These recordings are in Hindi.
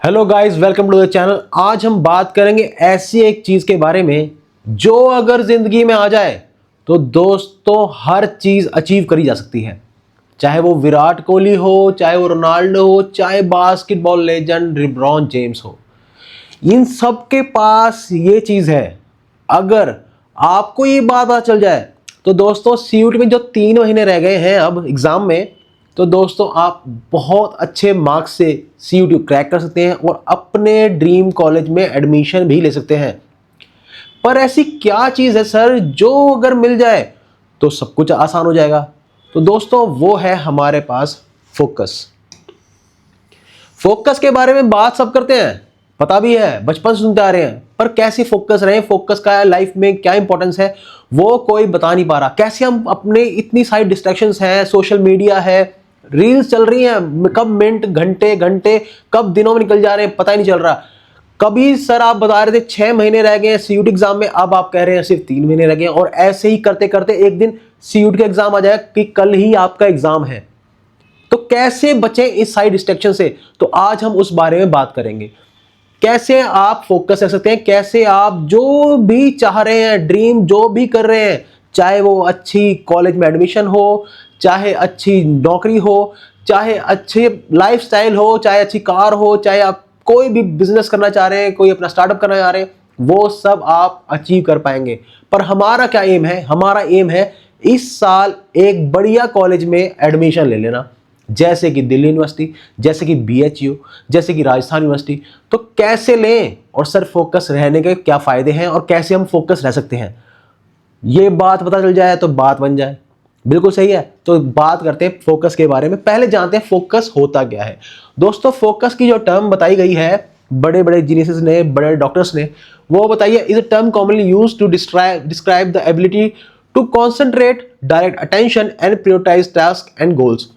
Hello guys, welcome to the channel. आज हम बात करेंगे ऐसी एक चीज के बारे में जो अगर जिंदगी में आ जाए तो दोस्तों हर चीज अचीव करी जा सकती है। चाहे वो विराट कोहली हो, चाहे वो रोनाल्डो हो, चाहे बास्केटबॉल लेजेंड लिब्रॉन जेम्स हो, इन सब के पास ये चीज है। अगर आपको ये बात पता चल जाए तो दोस्तों सीयूटी में जो 3 महीने रह गए हैं अब एग्जाम में, तो दोस्तों आप बहुत अच्छे मार्क्स से सीयूटी क्रैक कर सकते हैं और अपने ड्रीम कॉलेज में एडमिशन भी ले सकते हैं। पर ऐसी क्या चीज़ है सर जो अगर मिल जाए तो सब कुछ आसान हो जाएगा? तो दोस्तों वो है हमारे पास फोकस। फोकस के बारे में बात सब करते हैं, पता भी है, बचपन से सुनते आ रहे हैं, पर कैसे फोकस रहे, फोकस का लाइफ में क्या इंपॉर्टेंस है वो कोई बता नहीं पा रहा। कैसे हम अपने इतनी सारी डिस्ट्रैक्शंस हैं, सोशल मीडिया है, रील्स चल रही हैं, कब मिनट घंटे घंटे कब दिनों में निकल जा रहे हैं पता ही नहीं चल रहा। कभी सर आप बता रहे थे 6 महीने रह गए हैं सीयूटी एग्जाम में, अब आप कह रहे हैं सिर्फ 3 महीने रह गए हैं। और ऐसे ही करते करते एक दिन सीयूटी का एग्जाम आ जाए कि कल ही आपका एग्जाम है। तो कैसे बचें इस साइड डिस्ट्रैक्शन से, तो आज हम उस बारे में बात करेंगे। कैसे आप फोकस रख सकते हैं, कैसे आप जो भी चाह रहे हैं, ड्रीम जो भी कर रहे हैं, चाहे वो अच्छी कॉलेज में एडमिशन हो, चाहे अच्छी नौकरी हो, चाहे अच्छे लाइफस्टाइल हो, चाहे अच्छी कार हो, चाहे आप कोई भी बिजनेस करना चाह रहे हैं, कोई अपना स्टार्टअप करना चाह रहे हैं, वो सब आप अचीव कर पाएंगे। पर हमारा क्या एम है? हमारा एम है इस साल एक बढ़िया कॉलेज में एडमिशन ले लेना, जैसे कि दिल्ली यूनिवर्सिटी, जैसे कि बीएचयू, जैसे कि राजस्थान यूनिवर्सिटी। तो कैसे लें और सर फोकस रहने के क्या फायदे हैं और कैसे हम फोकस रह सकते हैं, ये बात पता चल जाए तो बात बन जाए। बिल्कुल सही है। तो बात करते हैं फोकस के बारे में। पहले जानते हैं फोकस होता क्या है। दोस्तों फोकस की जो टर्म बताई गई है बड़े बड़े जीनियसेस ने, बड़े डॉक्टर्स ने, वो बताइए is a term commonly used to describe the ability to concentrate, direct attention and prioritise task and goals.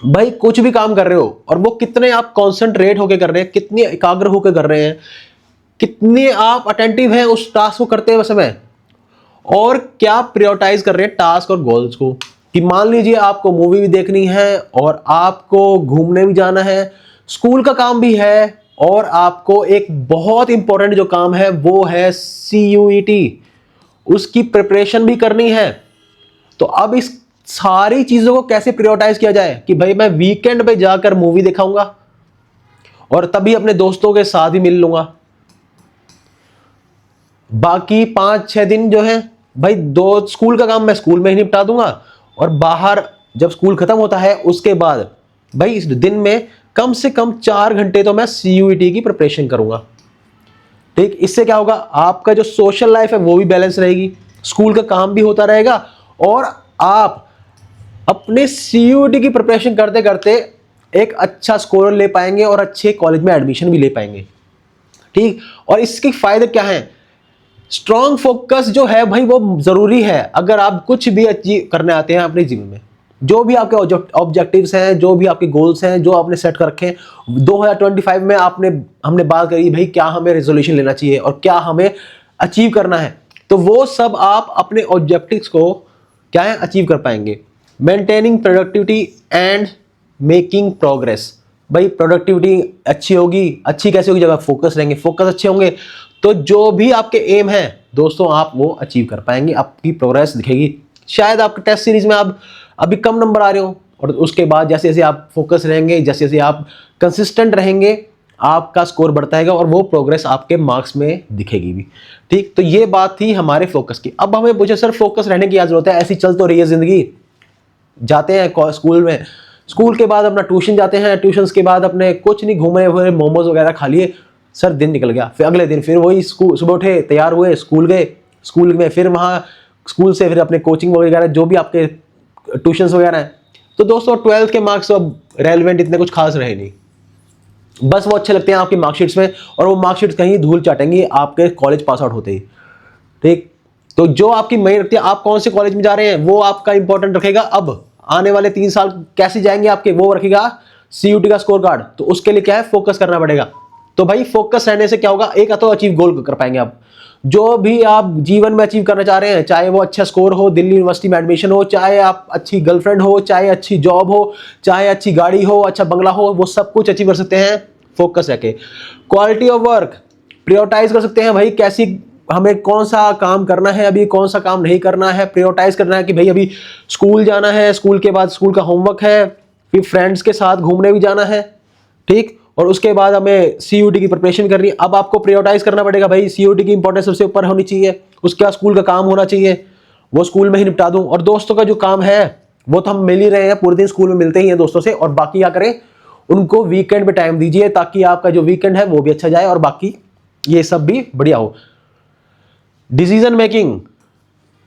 भाई कुछ भी काम कर रहे हो और वो कितने आप कॉन्सेंट्रेट होकर कर रहे हैं, कितने एकाग्र होकर कर रहे हैं, कितने आप अटेंटिव हैं उस टास्क को करते हुए समय, और क्या प्रायोरिटाइज कर रहे हैं टास्क और गोल्स को। कि मान लीजिए आपको मूवी भी देखनी है और आपको घूमने भी जाना है, स्कूल का काम भी है, और आपको एक बहुत इंपॉर्टेंट जो काम है वो है सीयूईटी, उसकी प्रिपरेशन भी करनी है। तो अब इस सारी चीजों को कैसे प्रायोरिटाइज किया जाए कि भाई मैं वीकेंड पे जाकर मूवी दिखाऊंगा और तभी अपने दोस्तों के साथ ही मिल लूंगा, बाकी 5-6 दिन जो है भाई दो स्कूल का काम मैं स्कूल में ही निपटा दूंगा, और बाहर जब स्कूल खत्म होता है उसके बाद भाई इस दिन में कम से कम 4 घंटे तो मैं सीयूईटी की प्रिपरेशन करूंगा। ठीक, इससे क्या होगा, आपका जो सोशल लाइफ है वो भी बैलेंस रहेगी, स्कूल का काम भी होता रहेगा, और आप अपने सीयूईटी की प्रिपरेशन करते करते एक अच्छा स्कोर ले पाएंगे और अच्छे कॉलेज में एडमिशन भी ले पाएंगे। ठीक, और इसके फायदे क्या हैं? स्ट्रॉन्ग फोकस जो है भाई वो जरूरी है अगर आप कुछ भी अचीव करने आते हैं अपने जीवन में। जो भी आपके ऑब्जेक्टिव्स हैं, जो भी आपके गोल्स हैं, जो आपने सेट कर रखे हैं 2025 में, हमने बात करी भाई क्या हमें रेजोल्यूशन लेना चाहिए और क्या हमें अचीव करना है, तो वो सब आप अपने ऑब्जेक्टिव्स को क्या है अचीव कर पाएंगे। Maintaining productivity and making progress. भाई प्रोडक्टिविटी अच्छी होगी, अच्छी कैसे होगी? जब आप फोकस रहेंगे, फोकस अच्छे होंगे तो जो भी आपके एम है दोस्तों आप वो अचीव कर पाएंगे, आपकी प्रोग्रेस दिखेगी। शायद आपके टेस्ट सीरीज में आप अभी कम नंबर आ रहे हो, और उसके बाद जैसे जैसे आप फोकस रहेंगे, जैसे जैसे आप कंसिस्टेंट रहेंगे, आपका स्कोर बढ़ता रहेगा और वो प्रोग्रेस आपके मार्क्स में दिखेगी भी। ठीक, तो ये बात थी हमारे फोकस की। अब हमें पूछे सर फोकस रहने की क्या जरूरत है, ऐसी चल तो रही है जिंदगी, जाते हैं स्कूल में, स्कूल के बाद अपना ट्यूशन जाते हैं, ट्यूशन के बाद अपने कुछ नहीं घूमे हुए, मोमोज वगैरह खा लिए, सर दिन निकल गया। फिर अगले दिन फिर वही स्कूल, सुबह उठे, तैयार हुए, स्कूल गए, स्कूल में फिर वहाँ स्कूल से फिर अपने कोचिंग वगैरह जो भी आपके ट्यूशन वगैरह हैं। तो दोस्तों 12th के मार्क्स अब रेलिवेंट इतने कुछ खास रहे नहीं, बस वो अच्छे लगते हैं आपकी मार्कशीट्स में, और वो मार्कशीट्स कहीं धूल चाटेंगी आपके कॉलेज पास आउट होते ही। ठीक, तो जो आपकी मेन रखती है आप कौन से कॉलेज में जा रहे हैं वो आपका इंपॉर्टेंट रखेगा। अब आने वाले 3 साल कैसे जाएंगे आपके, वो रखेगा सीयूटी का स्कोर कार्ड। तो उसके लिए क्या है, फोकस करना पड़ेगा। तो भाई फोकस रहने से क्या होगा, एक तो अचीव गोल कर पाएंगे आप, जो भी आप जीवन में अचीव करना चाह रहे हैं, चाहे वो अच्छा स्कोर हो, दिल्ली यूनिवर्सिटी में एडमिशन हो, चाहे आप अच्छी गर्लफ्रेंड हो, चाहे अच्छी जॉब हो, चाहे अच्छी गाड़ी हो, अच्छा बंगला हो, वो सब कुछ अचीव कर सकते हैं फोकस रखे। क्वालिटी ऑफ वर्क प्रायोरिटाइज कर सकते हैं भाई, कैसी हमें कौन सा काम करना है, अभी कौन सा काम नहीं करना है, प्रायोरिटाइज करना है कि भाई अभी स्कूल जाना है, स्कूल के बाद स्कूल का होमवर्क है, फिर फ्रेंड्स के साथ घूमने भी जाना है, ठीक, और उसके बाद हमें सीयूटी की प्रिपरेशन करनी है। अब आपको प्रायोरिटाइज करना पड़ेगा भाई, सीयूटी की इंपॉर्टेंस सबसे ऊपर होनी चाहिए, उसके बाद स्कूल का काम होना चाहिए, वो स्कूल में ही निपटा दूं। और दोस्तों का जो काम है वो तो हम मिल ही रहे हैं, पूरे दिन स्कूल में मिलते ही हैं दोस्तों से, और बाकी क्या करें, उनको वीकेंड पे टाइम दीजिए ताकि आपका जो वीकेंड है वो भी अच्छा जाए और बाकी ये सब भी बढ़िया हो। डिसीजन मेकिंग,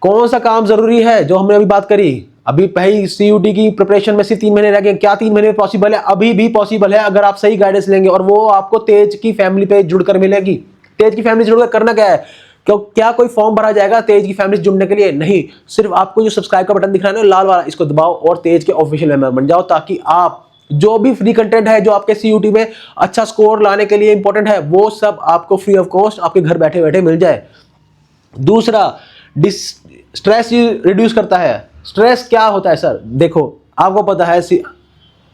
कौन सा काम जरूरी है जो हमने अभी बात करी, अभी पहली सीयूटी की प्रिपरेशन में सिर्फ 3 महीने रह गए, क्या 3 महीने में पॉसिबल है? अभी भी पॉसिबल है अगर आप सही गाइडेंस लेंगे, और वो आपको तेज की फैमिली पे जुड़कर मिलेगी। तेज की फैमिली से जुड़कर करना क्या है, क्या कोई फॉर्म भरा जाएगा तेज की फैमिली से जुड़ने के लिए? नहीं, सिर्फ आपको जो सब्सक्राइब का बटन दिख रहा है ना लाल वाला, इसको दबाओ और तेज के ऑफिशियल मेंबर बन जाओ, ताकि आप जो भी फ्री कंटेंट है जो आपके सीयूटी में अच्छा स्कोर लाने के लिए इंपॉर्टेंट है, वो सब आपको फ्री ऑफ कॉस्ट आपके घर बैठे बैठे मिल जाए। दूसरा, स्ट्रेस रिड्यूस करता है। स्ट्रेस क्या होता है सर? देखो, आपको पता है,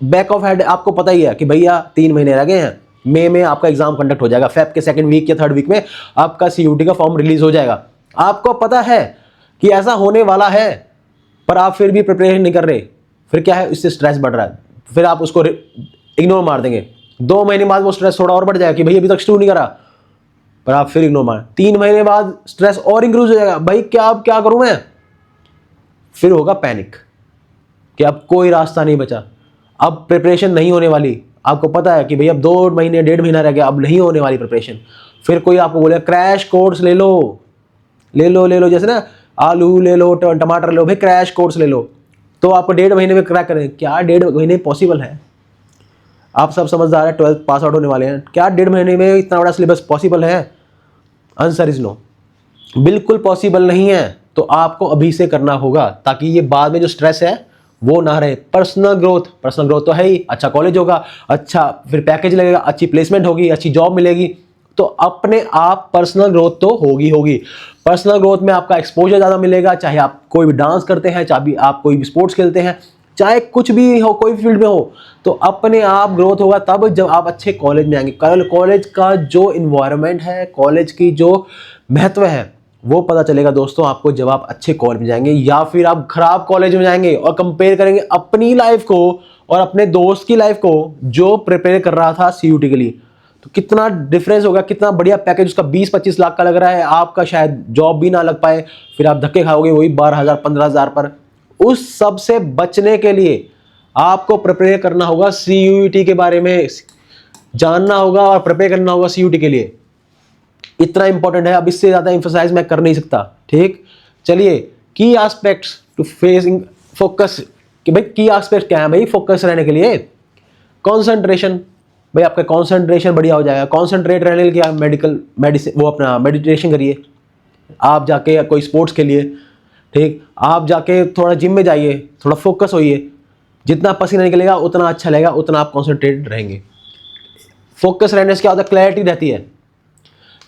बैक ऑफ हेड आपको पता ही है कि भैया 3 महीने रह गए हैं, मई में आपका एग्जाम कंडक्ट हो जाएगा, फेब के 2nd वीक या 3rd वीक में आपका सीयूटी का फॉर्म रिलीज हो जाएगा। आपको पता है कि ऐसा होने वाला है, पर आप फिर भी प्रिपरेशन नहीं कर रहे, फिर क्या है, इससे स्ट्रेस बढ़ रहा है, फिर आप उसको इग्नोर मार देंगे। 2 महीने बाद वो स्ट्रेस थोड़ा और बढ़ जाएगा कि भाई अभी तक शुरू नहीं करा, पर आप फिर इग्नोर मार। 3 महीने बाद स्ट्रेस और इंक्रीज हो जाएगा, भाई क्या करूं मैं, फिर होगा पैनिक कि अब कोई रास्ता नहीं बचा, अब प्रिपरेशन नहीं होने वाली। आपको पता है कि भाई अब 2 महीने 1.5 महीना रह गया, अब नहीं होने वाली प्रिपरेशन। फिर कोई आपको बोले क्रैश कोर्स ले लो, जैसे ना आलू ले लो, टमाटर ले लो, भाई क्रैश कोर्स ले लो, तो आपको 1.5 महीने में क्रैक करें। क्या 1.5 महीने पॉसिबल है? आप सब समझदार है, 12th पास आउट होने वाले हैं, क्या 1.5 महीने में इतना बड़ा सिलेबस पॉसिबल है? आंसर इज नो, बिल्कुल पॉसिबल नहीं है। तो आपको अभी से करना होगा ताकि ये बाद में जो स्ट्रेस है वो ना रहे। पर्सनल ग्रोथ तो है ही, अच्छा कॉलेज होगा, अच्छा फिर पैकेज लगेगा, अच्छी प्लेसमेंट होगी, अच्छी जॉब मिलेगी, तो अपने आप पर्सनल ग्रोथ तो होगी। पर्सनल ग्रोथ में आपका एक्सपोजर ज़्यादा मिलेगा, चाहे आप कोई भी डांस करते हैं, चाहे आप कोई भी स्पोर्ट्स खेलते हैं, चाहे कुछ भी हो, कोई फील्ड में हो, तो अपने आप ग्रोथ होगा तब जब आप अच्छे कॉलेज में आएंगे। कॉलेज का जो इन्वायरमेंट है, कॉलेज की जो महत्व है, वो पता चलेगा दोस्तों आपको जब आप अच्छे कॉलेज में जाएंगे, या फिर आप खराब कॉलेज में जाएंगे और कंपेयर करेंगे अपनी लाइफ को और अपने दोस्त की लाइफ को जो प्रिपेयर कर रहा था सीयूटी के लिए, तो कितना डिफरेंस होगा, कितना बढ़िया पैकेज उसका 20-25 लाख का लग रहा है, आपका शायद जॉब भी ना लग पाए, फिर आप धक्के खाओगे वही 12,000-15,000 पर। उस सब से बचने के लिए आपको प्रिपेयर करना होगा, सीयूटी के बारे में जानना होगा और प्रिपेयर करना होगा सीयूटी के लिए। इतना इंपॉर्टेंट है, अब इससे ज्यादा एम्फसाइज मैं कर नहीं सकता। ठीक, चलिए, की एस्पेक्ट्स टू फेसिंग फोकस, कि भाई की एस्पेक्ट क्या है भाई फोकस रहने के लिए? कंसंट्रेशन, भाई आपका कंसंट्रेशन बढ़िया हो जाएगा। कंसंट्रेट रहने के लिए आप मेडिसिन वो अपना मेडिटेशन करिए, आप जाके कोई स्पोर्ट्स खेलिए, ठीक, आप जाके थोड़ा जिम में जाइए, थोड़ा फोकस होइए, जितना पसीना निकलेगा उतना अच्छा लगेगा, उतना आप कॉन्सेंट्रेटेड रहेंगे। फोकस रहने से क्या होता है, क्लैरिटी रहती है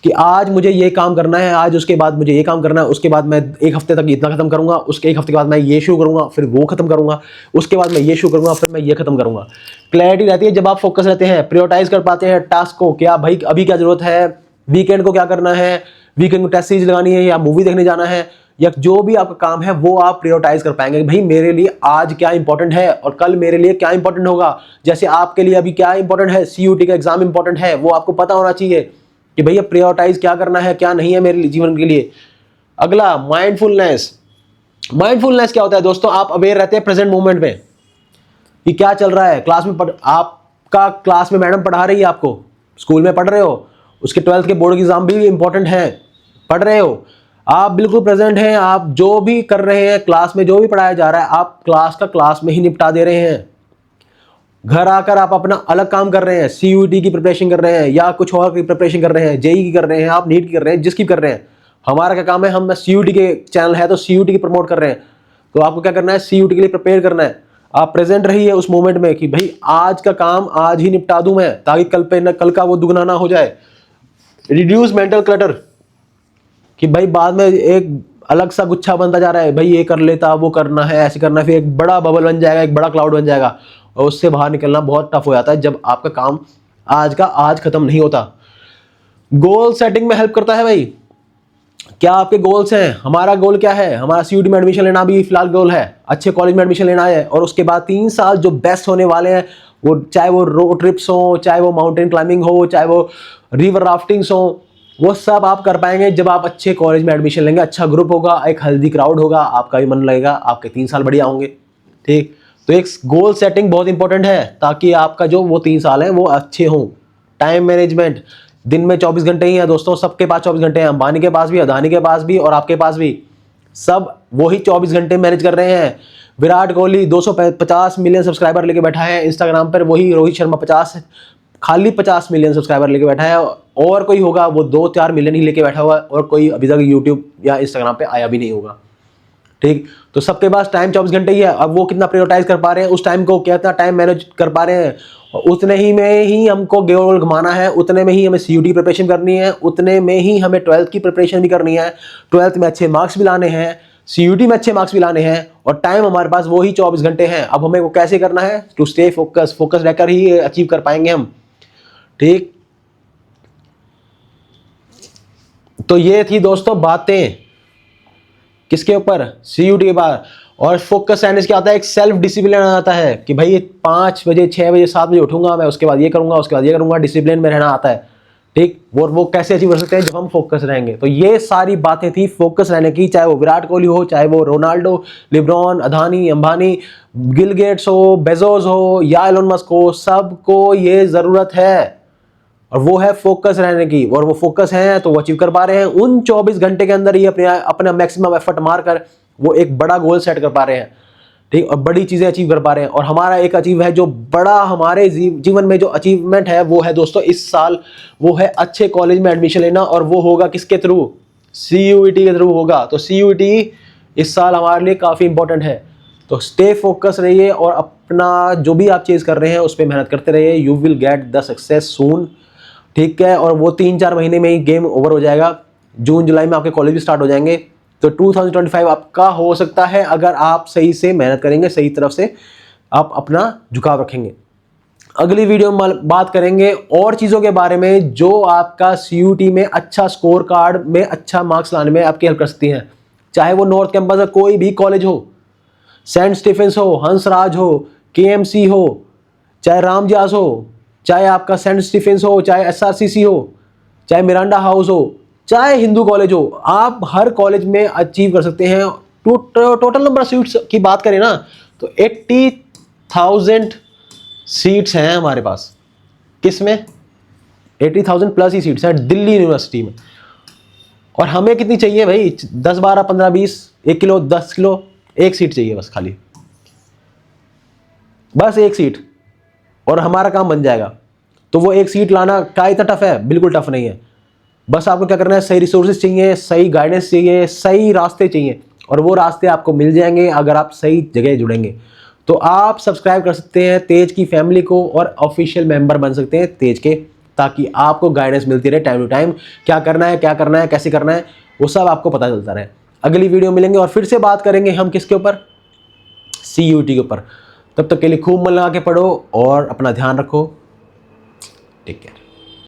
कि आज मुझे ये काम करना है, आज उसके बाद मुझे ये काम करना है, उसके बाद मैं 1 हफ्ते तक इतना खत्म करूंगा, उसके 1 हफ्ते के बाद मैं ये शुरू करूंगा, फिर वो खत्म करूंगा, उसके बाद मैं ये शुरू करूंगा, फिर मैं ये खत्म करूंगा। क्लैरिटी रहती है जब आप फोकस रहते हैं, प्रायोरिटाइज कर पाते हैं टास्क को, क्या भाई अभी क्या जरूरत है, वीकेंड को क्या करना है, वीकेंड को टेस्ट सीरीज लगानी है या मूवी देखने जाना है, या जो भी आपका काम है वो आप प्रायोरिटाइज कर पाएंगे। भाई मेरे लिए आज क्या इंपॉर्टेंट है और कल मेरे लिए क्या इंपॉर्टेंट होगा। जैसे आपके लिए अभी क्या इंपॉर्टेंट है, सीयूटी का एग्जाम इंपॉर्टेंट है, वो आपको पता होना चाहिए कि भैया प्रायोरिटाइज क्या करना है, क्या नहीं है मेरे जीवन के लिए। अगला, माइंडफुलनेस। माइंडफुलनेस क्या होता है दोस्तों? आप अवेयर रहते हैं प्रेजेंट मोमेंट में कि क्या चल रहा है क्लास में। आपका क्लास में मैडम पढ़ा रही है, आपको स्कूल में पढ़ रहे हो, उसके 12th के बोर्ड के एग्जाम भी इंपॉर्टेंट है, पढ़ रहे हो, आप बिल्कुल प्रेजेंट हैं, आप जो भी कर रहे हैं क्लास में, जो भी पढ़ाया जा रहा है, आप क्लास का क्लास में ही निपटा दे रहे हैं। घर आकर आप अपना अलग काम कर रहे हैं, सीयूटी की प्रिपरेशन कर रहे हैं या कुछ और की प्रिपरेशन कर रहे हैं, जेई की कर रहे हैं, आप नीट की कर रहे हैं, जिसकी कर रहे हैं। हमारा क्या काम है, हम सीयूटी के चैनल है तो सीयूटी की प्रमोट कर रहे हैं, तो आपको क्या करना है, सीयूटी के लिए प्रिपेयर करना है। आप प्रेजेंट रहिए उस मोमेंट में कि भाई आज का काम आज ही निपटा दूं मैं, ताकि कल का वो दुगना ना हो जाए। रिड्यूस मेंटल क्लटर, कि भाई बाद में एक अलग सा गुच्छा बनता जा रहा है, भाई ये कर लेता, वो करना है, ऐसे करना है, फिर एक बड़ा बबल बन जाएगा, एक बड़ा क्लाउड बन जाएगा, और उससे बाहर निकलना बहुत टफ हो जाता है जब आपका काम आज का आज खत्म नहीं होता। गोल सेटिंग में हेल्प करता है भाई। क्या आपके गोल्स हैं? हमारा गोल क्या है? हमारा सीयूटी में एडमिशन लेना भी फिलहाल गोल है, अच्छे कॉलेज में एडमिशन लेना है, और उसके बाद 3 साल जो बेस्ट होने वाले हैं, वो चाहे वो रोड ट्रिप्स हो, चाहे वो माउंटेन क्लाइंबिंग हो, चाहे वो रिवर राफ्टिंग्स हो, वो सब आप कर पाएंगे जब आप अच्छे कॉलेज में एडमिशन लेंगे। अच्छा ग्रुप होगा, एक हेल्दी क्राउड होगा, आपका भी मन लगेगा, आपके 3 साल बढ़िया होंगे। ठीक, तो एक गोल सेटिंग बहुत इंपॉर्टेंट है ताकि आपका जो वो 3 साल है वो अच्छे हों। टाइम मैनेजमेंट, दिन में 24 घंटे ही है दोस्तों, सबके पास 24 घंटे हैं, अंबानी के पास भी, अदानी के पास भी, और आपके पास भी, सब वही 24 घंटे मैनेज कर रहे हैं। विराट कोहली 250 मिलियन सब्सक्राइबर लेके बैठा है इंस्टाग्राम पर, वही रोहित शर्मा 50 मिलियन सब्सक्राइबर लेके बैठा है, और कोई होगा वो 2-4 मिलियन ही लेके बैठा हुआ है, और कोई अभी तक यूट्यूब या इंस्टाग्राम पे आया भी नहीं होगा। ठीक, तो सबके पास टाइम 24 घंटे ही है। अब वो कितना प्रायोरिटाइज कर पा रहे हैं उस टाइम को, कितना टाइम मैनेज कर पा रहे हैं, और उतने ही में ही हमको गोल घुमाना है, उतने में ही हमें सीयूटी प्रिपरेशन करनी है, उतने में ही हमें 12th की प्रिपरेशन भी करनी है, 12th में अच्छे मार्क्स भी लाने हैं, सीयूटी में अच्छे मार्क्स भी लाने हैं, और टाइम हमारे पास वही 24 घंटे हैं। अब हमें वो कैसे करना है? टू स्टे फोकस रहकर ही अचीव कर पाएंगे हम। ठीक, तो ये थी दोस्तों बातें किसके ऊपर? सीयूटी के बाद। और फोकस रहने से क्या होता है? एक सेल्फ डिसिप्लिन आ जाता है कि भाई 5 बजे 6 बजे 7 बजे उठूंगा मैं, उसके बाद ये करूंगा, उसके बाद ये करूंगा, डिसिप्लिन में रहना आता है। ठीक, वो कैसे अचीव कर सकते हैं? जब हम फोकस रहेंगे। तो ये सारी बातें थी फोकस रहने की, चाहे वो विराट कोहली हो, चाहे वो Ronaldo, LeBron, Adani, Ambani, Bill Gates हो, बेजोस हो, या एलोन मस्क हो, सबको ये जरूरत है, और वो है फोकस रहने की। और वो फोकस है तो वो अचीव कर पा रहे हैं उन 24 घंटे के अंदर ही अपना मैक्सिमम एफर्ट मारकर वो एक बड़ा गोल सेट कर पा रहे हैं। ठीक, और बड़ी चीजें अचीव कर पा रहे हैं। और हमारा एक अचीव है जो बड़ा हमारे जीवन में जो अचीवमेंट है वो है दोस्तों इस साल, वो है अच्छे कॉलेज में एडमिशन लेना, और वो होगा किसके थ्रू? सीयूईटी के थ्रू होगा। तो सीयूईटी इस साल हमारे लिए काफी इंपॉर्टेंट है। तो स्टे फोकस रहिए और अपना जो भी आप चीज कर रहे हैं उस पर मेहनत करते रहिए। You will get the success soon. ठीक है, और वो 3-4 महीने में ही गेम ओवर हो जाएगा। जून जुलाई में आपके कॉलेज भी स्टार्ट हो जाएंगे। तो 2025 आपका हो सकता है अगर आप सही से मेहनत करेंगे, सही तरफ से आप अपना झुकाव रखेंगे। अगली वीडियो में बात करेंगे और चीज़ों के बारे में जो आपका सीयूटी में अच्छा स्कोर कार्ड में अच्छा मार्क्स लाने में आपकी हेल्प कर सकती हैं। चाहे वो नॉर्थ कैंपस का कोई भी कॉलेज हो, सेंट स्टीफेंस हो, हंसराज हो, केएमसी हो, चाहे रामजास हो, चाहे आपका सेंट स्टीफेंस हो, चाहे एसआरसीसी हो, चाहे मिरांडा हाउस हो, चाहे हिंदू कॉलेज हो, आप हर कॉलेज में अचीव कर सकते हैं। टोटल नंबर सीट्स की बात करें ना तो 80,000 सीट्स हैं हमारे पास। किसमें? 80,000 प्लस ही सीट्स हैं दिल्ली यूनिवर्सिटी में। और हमें कितनी चाहिए भाई? 10, 12, 15, 20, 1 किलो, 10 किलो, 1 सीट चाहिए बस, खाली बस 1 सीट, और हमारा काम बन जाएगा। तो वो 1 सीट लाना क्या इतना टफ है? बिल्कुल टफ नहीं है। बस आपको क्या करना है? सही रिसोर्सेज चाहिए, सही गाइडेंस चाहिए, सही रास्ते चाहिए, और वो रास्ते आपको मिल जाएंगे अगर आप सही जगह जुड़ेंगे। तो आप सब्सक्राइब कर सकते हैं तेज की फैमिली को और ऑफिशियल मेंबर बन सकते हैं तेज के, ताकि आपको गाइडेंस मिलती रहे टाइम टू टाइम। क्या करना है, कैसे करना है, वो सब आपको पता चलता रहे। अगली वीडियो मिलेंगे और फिर से बात करेंगे हम किसके ऊपर? सीयूटी के ऊपर। तब तक के लिए खूब मन लगा के पढ़ो और अपना ध्यान रखो। Take care.